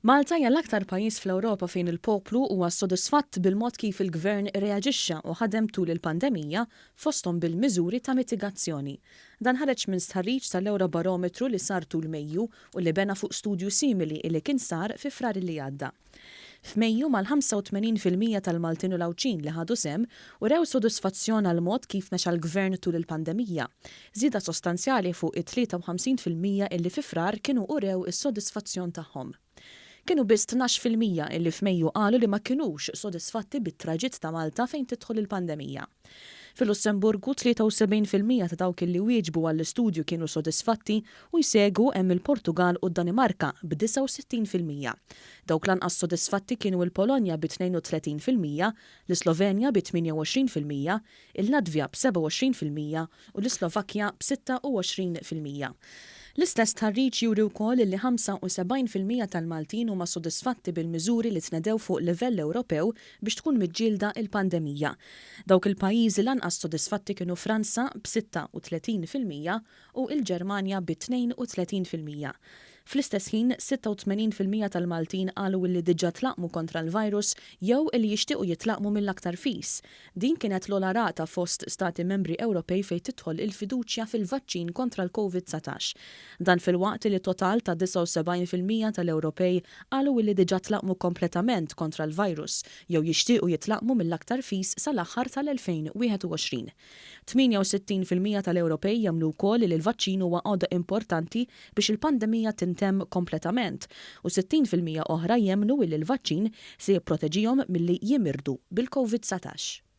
Malta hija l-aktar pajjiż fl-Ewropa fejn il-poplu huwa sodisfatt bil-mod kif il-gvern reaġixxa u ħadem tul il-pandemija fosthom bil-miżuri ta' mitigazzjoni. Dan ħareġ minn stħarriġ tal-Eurobarometru li sar tul Mejju u li bena fuq studju simili li kien sar fi frar li għadda. F'Mejju mal-85% tal-Maltin u Lawċin li ħadu sem u rew sodisfazzjon għal mod kif mexa l-gvern tul il-pandemija. Żieda sostanzjali fuq it-53% illi fi frar kienu urew is-sodisfazzjon tagħhom. Kienu biss 12% illi f'Mejju qalu li ma kinux sodisfatti bit-traġitt ta' Malta fejn tidħol il-pandemija. Fil-Lussemburgu 73% ta' dawk illi wieġbu għall-istudju kienu sodisfatti u jsegu hemm il-Portugal u d-Danimarka b'69%. Dawk lanqas sodisfatti kienu il-Polonja b'32%, l-Slovenja b'28%, il-Latvja b'27% u l-Slovakkja b'26%. L-istess tħarriġ juri wkoll li 75% tal-Maltin huma sodisfatti bil-miżuri li tnedew fuq livell Ewropew biex tkun miġġielda il-pandemija. Dawk il-pajjiżi lanqas sodisfatti kienu Franza b'36% u l-Ġermanja b'32%. Fl-istess ħin, 86% tal-Maltin qalu li diġà tlaqmu kontra l-virus jew li jixtiequ jitlaqmu mill-aktar fis. Din kienet l-ogħla rata fost stati membri Ewropej fejn tidħol il-fiduċja fil-vaċċin kontra l-COVID-19. Dan fil-waqt li total ta' 79% tal-Ewropej qalu li diġà tlaqmu kompletament kontra l-virus jew jixtiequ jitlaqmu mill-aktar fis sal-aħħar tal-2021. 68% tal-Ewropej jemmnu wkoll li l-vaċċin huwa għodda importanti biex il-pandemija tintemm kompletament u 60% oħra jemmnu li l-vaċċin se jipproteġihom milli jimirdu bil-COVID-19.